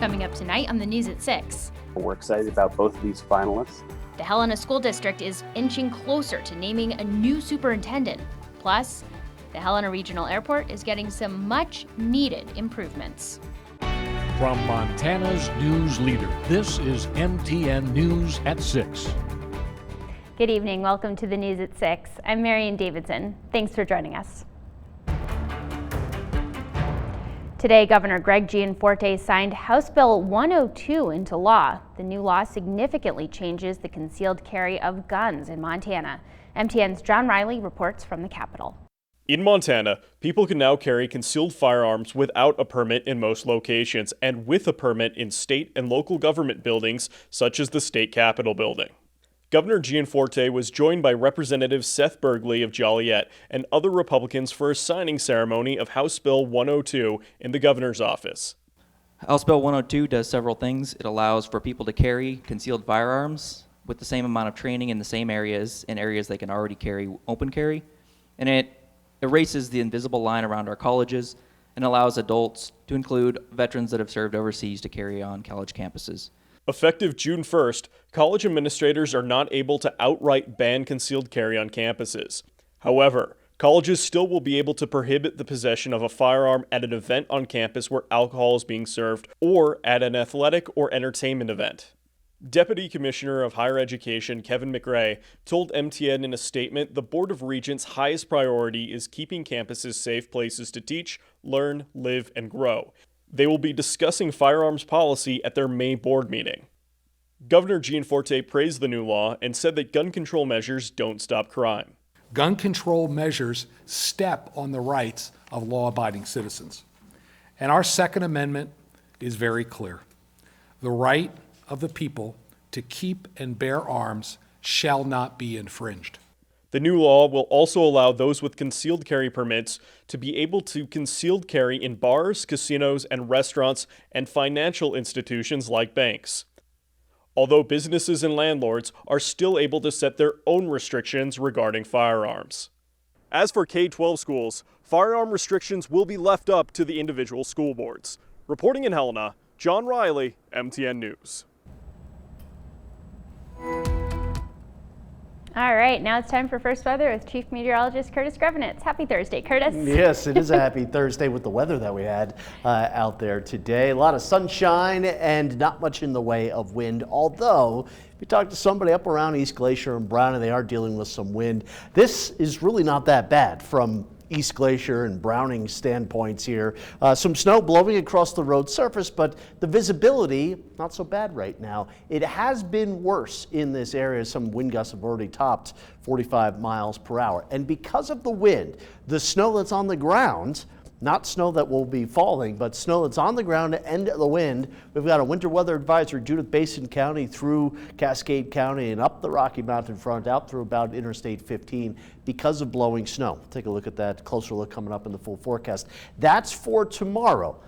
Coming up tonight on the news at 6. We're excited about both of these finalists. The Helena School District is inching closer to naming a new superintendent. Plus, the Helena Regional Airport is getting some much-needed improvements. From Montana's news leader, this is MTN News at 6. Good evening. Welcome to the news at 6. I'm Marian Davidson. Thanks for joining us. Today, Governor Greg Gianforte signed House Bill 102 into law. The new law significantly changes the concealed carry of guns in Montana. MTN's John Riley reports from the Capitol. In Montana, people can now carry concealed firearms without a permit in most locations and with a permit in state and local government buildings such as the state Capitol building. Governor Gianforte was joined by Representative Seth Bergley of Joliet and other Republicans for a signing ceremony of House Bill 102 in the governor's office. House Bill 102 does several things. It allows for people to carry concealed firearms with the same amount of training in the same areas, in areas they can already carry open carry. And it erases the invisible line around our colleges and allows adults, to include veterans that have served overseas, to carry on college campuses. Effective June 1st, college administrators are not able to outright ban concealed carry on campuses. However, colleges still will be able to prohibit the possession of a firearm at an event on campus where alcohol is being served or at an athletic or entertainment event. Deputy Commissioner of Higher Education Kevin McRae told MTN in a statement the Board of Regents' highest priority is keeping campuses safe places to teach, learn, live, and grow. They will be discussing firearms policy at their May board meeting. Governor Gianforte praised the new law and said that gun control measures don't stop crime. Gun control measures step on the rights of law-abiding citizens. And our Second Amendment is very clear. The right of the people to keep and bear arms shall not be infringed. The new law will also allow those with concealed carry permits to be able to concealed carry in bars, casinos, and restaurants and financial institutions like banks. Although businesses and landlords are still able to set their own restrictions regarding firearms. As for K-12 schools, firearm restrictions will be left up to the individual school boards. Reporting in Helena, John Riley, MTN News. All right, now it's time for First Weather with Chief Meteorologist Curtis Grevenitz. Happy Thursday, Curtis. Yes, it is a happy Thursday with the weather that we had out there today. A lot of sunshine and not much in the way of wind, although if you talk to somebody up around East Glacier and Brown, and they are dealing with some wind, this is really not that bad from East Glacier and Browning standpoints here. Some snow blowing across the road surface, but the visibility not so bad right now. It has been worse in this area. Some wind gusts have already topped 45 miles per hour. And because of the wind, the snow that's on the ground, not snow that will be falling, but snow that's on the ground and the wind. We've got a winter weather advisory Judith Basin County through Cascade County and up the Rocky Mountain front out through about Interstate 15 because of blowing snow. Take a look at that, closer look coming up in the full forecast. That's for tomorrow.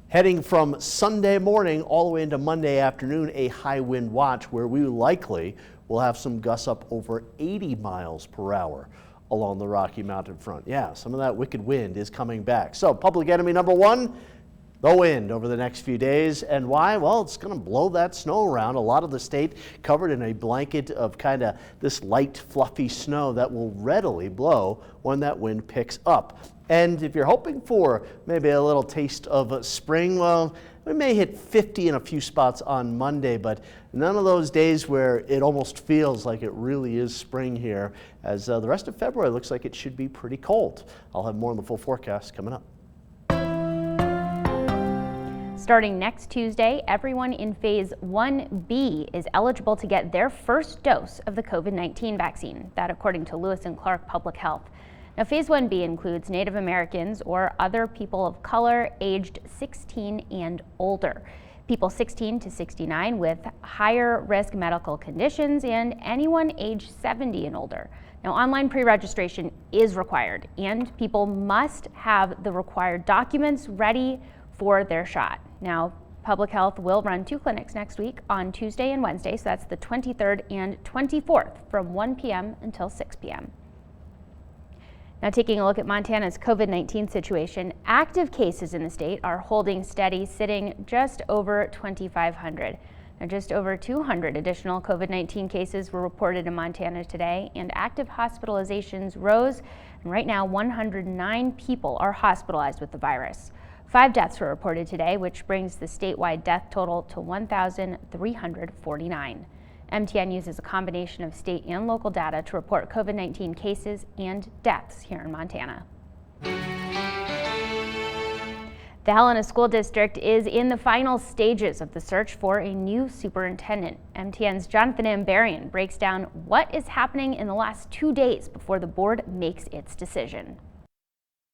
Heading from Sunday morning all the way into Monday afternoon, a high wind watch where we likely will have some gusts up over 80 miles per hour. Along the Rocky Mountain front. Yeah, some of that wicked wind is coming back. So public enemy number one, the wind over the next few days. And why? Well, it's going to blow that snow around. A lot of the state covered in a blanket of kind of this light, fluffy snow that will readily blow when that wind picks up. And if you're hoping for maybe a little taste of spring, well, we may hit 50 in a few spots on Monday, but none of those days where it almost feels like it really is spring here, as the rest of February looks like it should be pretty cold. I'll have more on the full forecast coming up. Starting next Tuesday, everyone in Phase 1B is eligible to get their first dose of the COVID-19 vaccine. That according to Lewis and Clark Public Health. Now, Phase 1B includes Native Americans or other people of color aged 16 and older, people 16 to 69 with higher risk medical conditions, and anyone aged 70 and older. Now, online pre-registration is required, and people must have the required documents ready for their shot. Now, Public Health will run 2 clinics next week on Tuesday and Wednesday, so that's the 23rd and 24th from 1 p.m. until 6 p.m. Now, taking a look at Montana's COVID-19 situation, active cases in the state are holding steady, sitting just over 2,500. Now, just over 200 additional COVID-19 cases were reported in Montana today, and active hospitalizations rose. And right now, 109 people are hospitalized with the virus. 5 deaths were reported today, which brings the statewide death total to 1,349. MTN uses a combination of state and local data to report COVID-19 cases and deaths here in Montana. The Helena School District is in the final stages of the search for a new superintendent. MTN's Jonathan Ambarian breaks down what is happening in the last 2 days before the board makes its decision.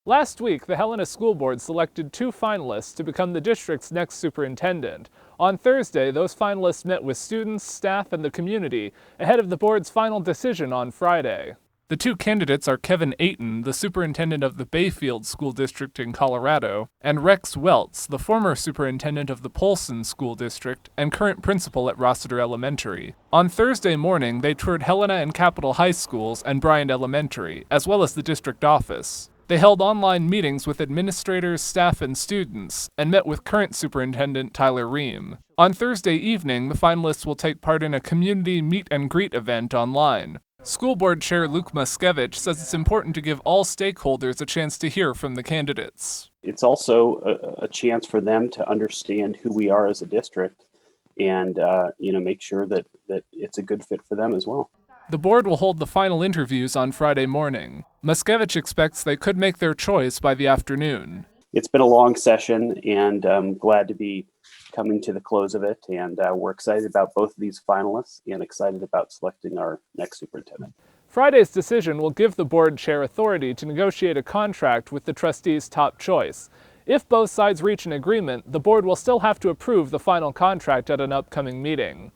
Last week, the Helena School Board selected 2 finalists to become the district's next superintendent. On Thursday, those finalists met with students, staff, and the community ahead of the board's final decision on Friday. The 2 candidates are Kevin Ayton, the superintendent of the Bayfield School District in Colorado, and Rex Welts, the former superintendent of the Polson School District and current principal at Rossiter Elementary. On Thursday morning, they toured Helena and Capitol High Schools and Bryant Elementary, as well as the district office. They held online meetings with administrators, staff, and students, and met with current superintendent Tyler Ream. On Thursday evening, the finalists will take part in a community meet and greet event online. School Board Chair Luke Muskevich says it's important to give all stakeholders a chance to hear from the candidates. It's also a chance for them to understand who we are as a district and make sure that it's a good fit for them as well. The board will hold the final interviews on Friday morning. Muskevich expects they could make their choice by the afternoon. It's been a long session, and I'm glad to be coming to the close of it. And we're excited about both of these finalists and excited about selecting our next superintendent. Friday's decision will give the board chair authority to negotiate a contract with the trustees' top choice. If both sides reach an agreement, the board will still have to approve the final contract at an upcoming meeting.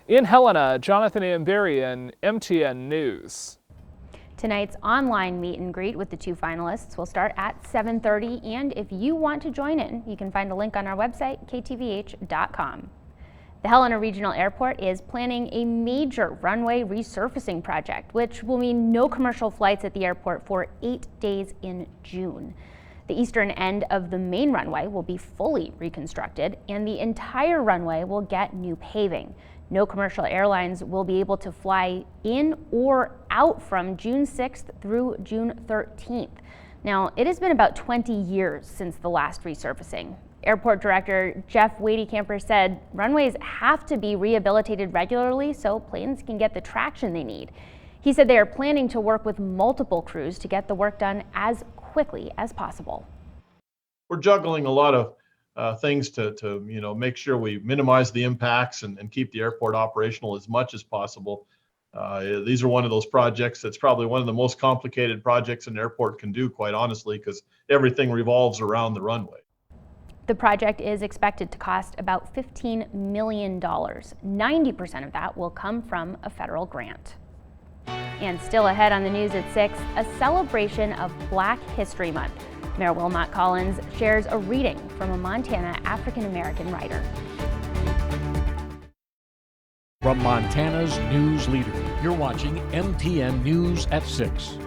In Helena, Jonathan Ambarian, MTN News. Tonight's online meet and greet with the 2 finalists will start at 7:30, and if you want to join in, you can find a link on our website, ktvh.com. The Helena Regional Airport is planning a major runway resurfacing project, which will mean no commercial flights at the airport for 8 days in June. The eastern end of the main runway will be fully reconstructed, and the entire runway will get new paving. No commercial airlines will be able to fly in or out from June 6th through June 13th. Now, it has been about 20 years since the last resurfacing. Airport Director Jeff Wadecamper said runways have to be rehabilitated regularly so planes can get the traction they need. He said they are planning to work with multiple crews to get the work done as quickly as possible. We're juggling a lot of things to make sure we minimize the impacts and keep the airport operational as much as possible. These are one of those projects that's probably one of the most complicated projects an airport can do, quite honestly, because everything revolves around the runway. The project is expected to cost about $15 million. 90% of that will come from a federal grant. And still ahead on the news at 6, a celebration of Black History Month. Mayor Wilmot Collins shares a reading from a Montana African-American writer. From Montana's news leader, you're watching MTN News at 6.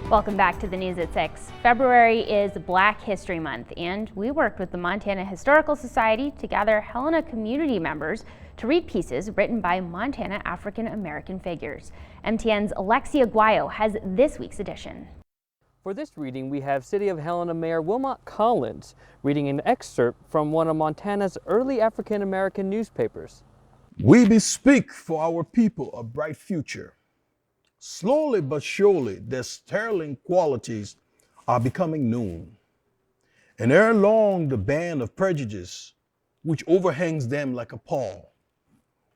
Welcome back to the news at 6. February is Black History Month, and we worked with the Montana Historical Society to gather Helena community members to read pieces written by Montana African-American figures. MTN's Alexia Guayo has this week's edition. For this reading, we have City of Helena Mayor Wilmot Collins reading an excerpt from one of Montana's early African-American newspapers. We bespeak for our people a bright future. Slowly but surely, their sterling qualities are becoming known. And ere long, the band of prejudice, which overhangs them like a pall,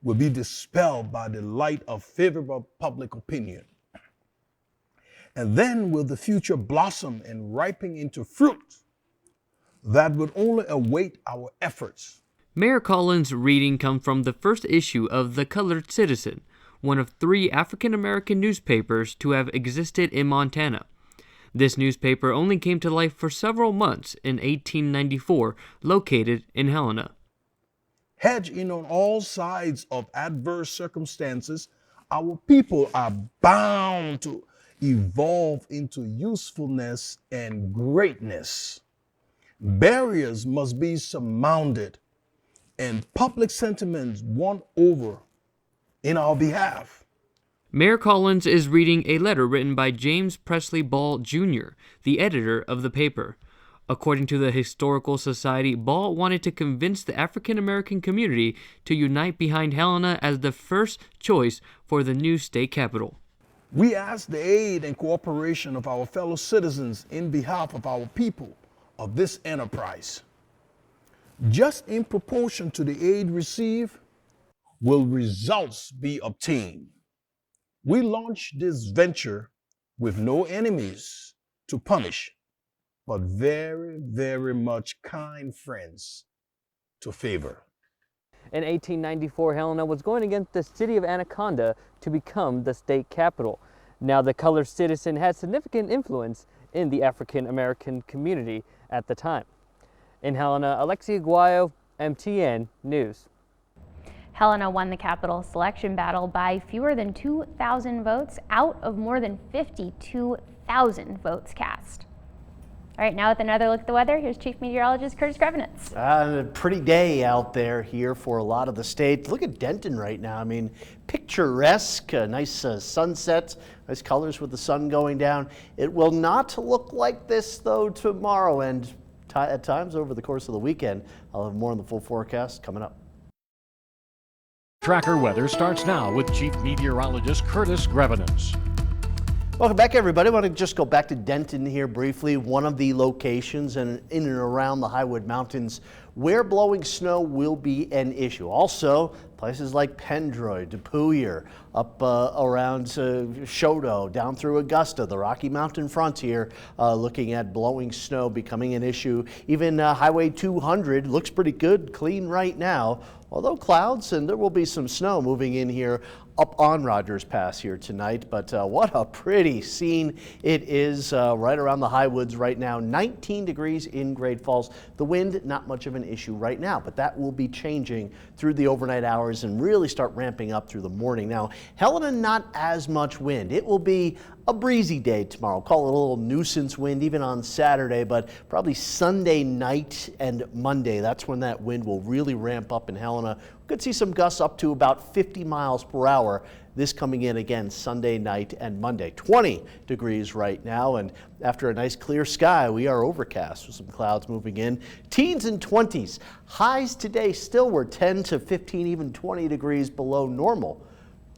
will be dispelled by the light of favorable public opinion. And then will the future blossom and ripen into fruit that would only await our efforts. Mayor Collins' reading comes from the first issue of The Colored Citizen, one of 3 African-American newspapers to have existed in Montana. This newspaper only came to life for several months in 1894, located in Helena. Hedged in on all sides of adverse circumstances, our people are bound to evolve into usefulness and greatness. Barriers must be surmounted and public sentiments won over in our behalf. Mayor Collins is reading a letter written by James Presley Ball Jr., the editor of the paper. According to the Historical Society, Ball wanted to convince the African American community to unite behind Helena as the first choice for the new state capital. We ask the aid and cooperation of our fellow citizens in behalf of our people of this enterprise. Just in proportion to the aid received, will results be obtained. We launched this venture with no enemies to punish, but very, very much kind friends to favor. In 1894, Helena was going against the city of Anaconda to become the state capital. Now, the colored citizen had significant influence in the African American community at the time. In Helena, Alexi Aguayo, MTN News. Helena won the capital selection battle by fewer than 2,000 votes out of more than 52,000 votes cast. All right, now with another look at the weather, here's Chief Meteorologist Curtis Grevenitz. A pretty day out there here for a lot of the state. Look at Denton right now. I mean, picturesque, nice sunset, nice colors with the sun going down. It will not look like this, though, tomorrow and at times over the course of the weekend. I'll have more on the full forecast coming up. Tracker weather starts now with Chief Meteorologist Curtis Grevenitz. Welcome back, everybody. I want to just go back to Denton here briefly, one of the locations in and around the Highwood Mountains where blowing snow will be an issue. Also, places like Pendroy, DePuyter, up around Choteau, down through Augusta, the Rocky Mountain frontier, looking at blowing snow becoming an issue. Even Highway 200 looks pretty good, clean right now, although clouds, and there will be some snow moving in here up on Rogers Pass here tonight, but what a pretty scene it is right around the high woods right now. 19 degrees in Great Falls. The wind, not much of an issue right now, but that will be changing through the overnight hours and really start ramping up through the morning. Now, Helena, not as much wind. It will be a breezy day tomorrow. Call it a little nuisance wind even on Saturday, but probably Sunday night and Monday, that's when that wind will really ramp up in Helena. We could see some gusts up to about 50 miles per hour. This coming in again Sunday night and Monday. 20 degrees right now, and after a nice clear sky, we are overcast with some clouds moving in. Teens and 20s. Highs today still were 10 to 15, even 20 degrees below normal.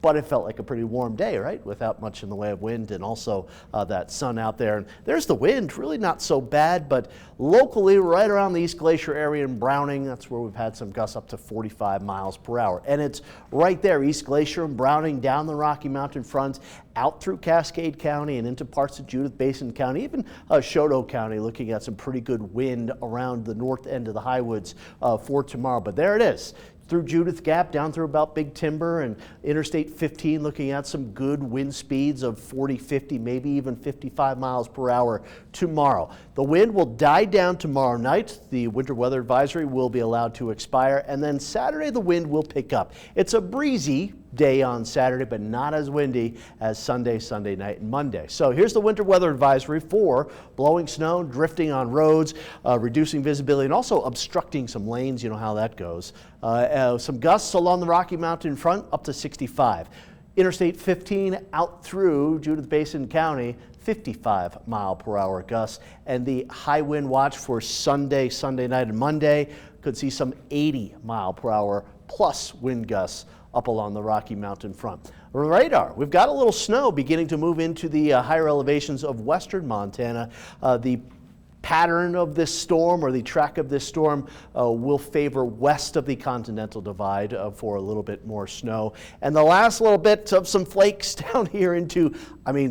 But it felt like a pretty warm day, right? Without much in the way of wind and also that sun out there. And there's the wind, really not so bad, but locally right around the East Glacier area in Browning, that's where we've had some gusts up to 45 miles per hour. And it's right there, East Glacier and Browning, down the Rocky Mountain front, out through Cascade County and into parts of Judith Basin County, even Choteau County, looking at some pretty good wind around the north end of the high woods for tomorrow. But there it is. Through Judith Gap, down through about Big Timber and Interstate 15, looking at some good wind speeds of 40, 50, maybe even 55 miles per hour tomorrow. The wind will die down tomorrow night. The winter weather advisory will be allowed to expire, and then Saturday the wind will pick up. It's a breezy day on Saturday, but not as windy as Sunday, Sunday night, and Monday. So here's the winter weather advisory for blowing snow, drifting on roads, reducing visibility, and also obstructing some lanes. You know how that goes. Some gusts along the Rocky Mountain front up to 65. Interstate 15 out through Judith Basin County, 55 mile per hour gusts. And the high wind watch for Sunday, Sunday night, and Monday could see some 80 mile per hour plus wind gusts up along the Rocky Mountain front. Radar, we've got a little snow beginning to move into the higher elevations of western Montana. The pattern of this storm, or the track of this storm, will favor west of the Continental Divide for a little bit more snow. And the last little bit of some flakes down here into,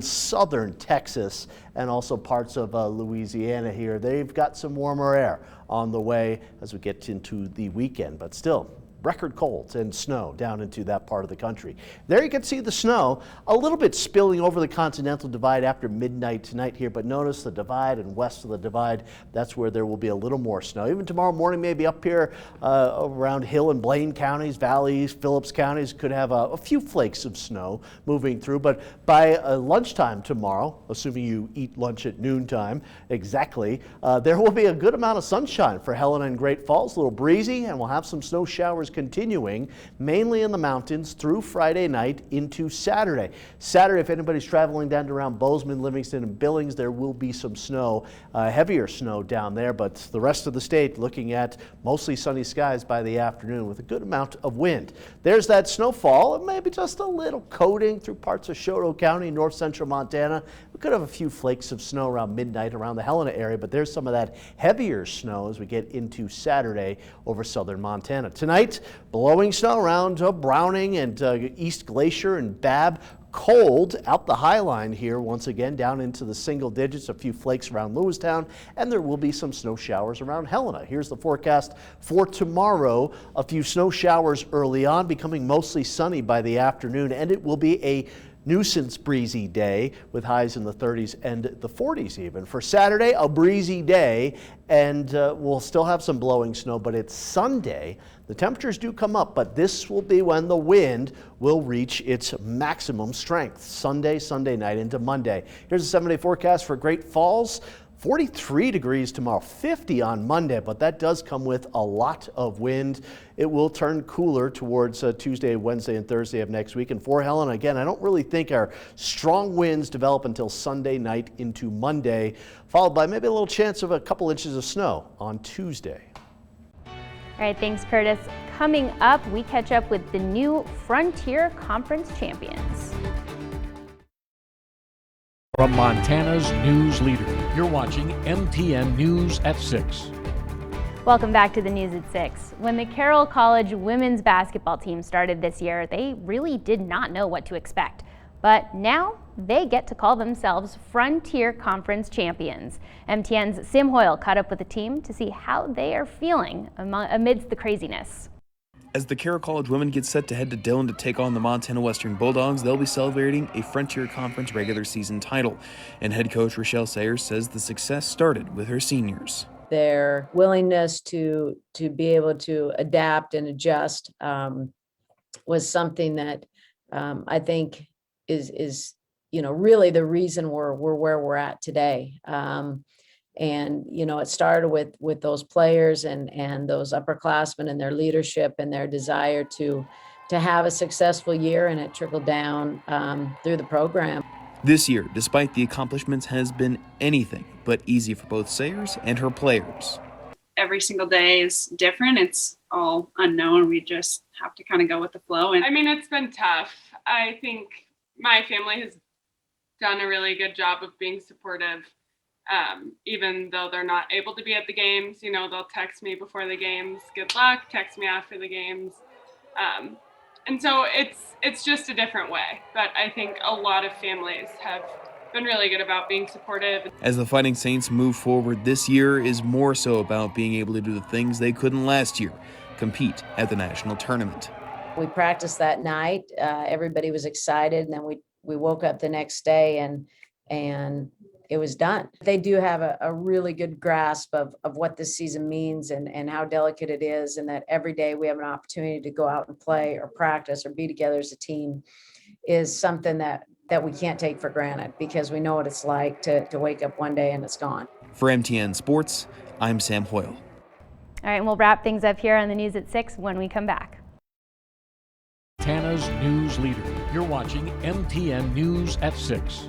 southern Texas and also parts of Louisiana here. They've got some warmer air on the way as we get into the weekend, but still record colds and snow down into that part of the country. There you can see the snow a little bit spilling over the Continental Divide after midnight tonight here, but notice the Divide and west of the Divide, that's where there will be a little more snow. Even tomorrow morning, maybe up here around Hill and Blaine counties, Valleys, Phillips counties could have a few flakes of snow moving through, but by lunchtime tomorrow, assuming you eat lunch at noontime exactly, there will be a good amount of sunshine for Helena and Great Falls, a little breezy, and we'll have some snow showers continuing mainly in the mountains through Friday night into Saturday. Saturday, if anybody's traveling down to around Bozeman, Livingston, and Billings, there will be some snow, heavier snow down there, but the rest of the state looking at mostly sunny skies by the afternoon with a good amount of wind. There's that snowfall, and maybe just a little coating through parts of Choteau County, north central Montana. We could have a few flakes of snow around midnight around the Helena area, but there's some of that heavier snow as we get into Saturday over southern Montana. Tonight, blowing snow around Browning and East Glacier and Babb. Cold out the High Line here once again down into the single digits, a few flakes around Lewistown, and there will be some snow showers around Helena. Here's the forecast for tomorrow. A few snow showers early on, becoming mostly sunny by the afternoon, and it will be a nuisance breezy day with highs in the 30s and the 40s even. For Saturday, a breezy day, and we'll still have some blowing snow, but it's Sunday. The temperatures do come up, but this will be when the wind will reach its maximum strength. Sunday night into Monday. Here's a 7-day forecast for Great Falls. 43 degrees tomorrow, 50 on Monday, but that does come with a lot of wind. It will turn cooler towards Tuesday, Wednesday, and Thursday of next week. And for Helena, again, I don't really think our strong winds develop until Sunday night into Monday, followed by maybe a little chance of a couple inches of snow on Tuesday. All right, thanks, Curtis. Coming up, we catch up with the new Frontier Conference champions. From Montana's news leader, you're watching MTN News at 6. Welcome back to the News at 6. When the Carroll College women's basketball team started this year, they really did not know what to expect. But now they get to call themselves Frontier Conference champions. MTN's Sim Hoyle caught up with the team to see how they are feeling amidst the craziness. As the Carroll College women get set to head to Dillon to take on the Montana Western Bulldogs, they'll be celebrating a Frontier Conference regular season title. And head coach Rochelle Sayers says the success started with her seniors. Their willingness to be able to adapt and adjust was something that I think is really the reason we're where we're at today. And, it started with those players and those upperclassmen and their leadership and their desire to have a successful year, and it trickled down through the program. This year, despite the accomplishments, has been anything but easy for both Sayers and her players. Every single day is different. It's all unknown. We just have to kind of go with the flow. And it's been tough. I think my family has done a really good job of being supportive. Even though they're not able to be at the games, they'll text me before the games, good luck, text me after the games. And so it's just a different way. But I think a lot of families have been really good about being supportive. As the Fighting Saints move forward, this year is more so about being able to do the things they couldn't last year, compete at the national tournament. We practiced that night. Everybody was excited, and then we woke up the next day and it was done. They do have a really good grasp of what this season means and how delicate it is, and that every day we have an opportunity to go out and play or practice or be together as a team is something that we can't take for granted, because we know what it's like to wake up one day and it's gone. For MTN Sports, I'm Sam Hoyle. All right, and we'll wrap things up here on the News at 6 when we come back. Montana's news leader. You're watching MTN News at 6.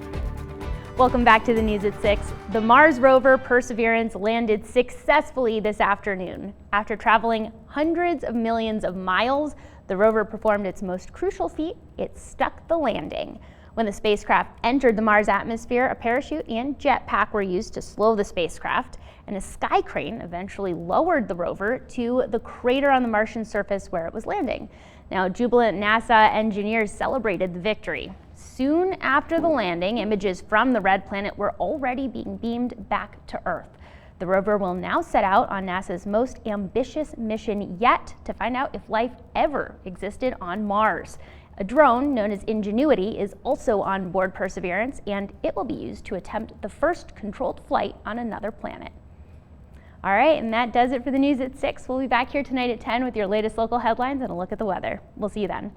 Welcome back to the News at 6. The Mars rover Perseverance landed successfully this afternoon. After traveling hundreds of millions of miles, the rover performed its most crucial feat. It stuck the landing. When the spacecraft entered the Mars atmosphere, a parachute and jetpack were used to slow the spacecraft, and a sky crane eventually lowered the rover to the crater on the Martian surface where it was landing. Now, jubilant NASA engineers celebrated the victory. Soon after the landing, images from the red planet were already being beamed back to Earth. The rover will now set out on NASA's most ambitious mission yet to find out if life ever existed on Mars. A drone known as Ingenuity is also on board Perseverance, and it will be used to attempt the first controlled flight on another planet. All right, and that does it for the news at 6. We'll be back here tonight at 10 with your latest local headlines and a look at the weather. We'll see you then.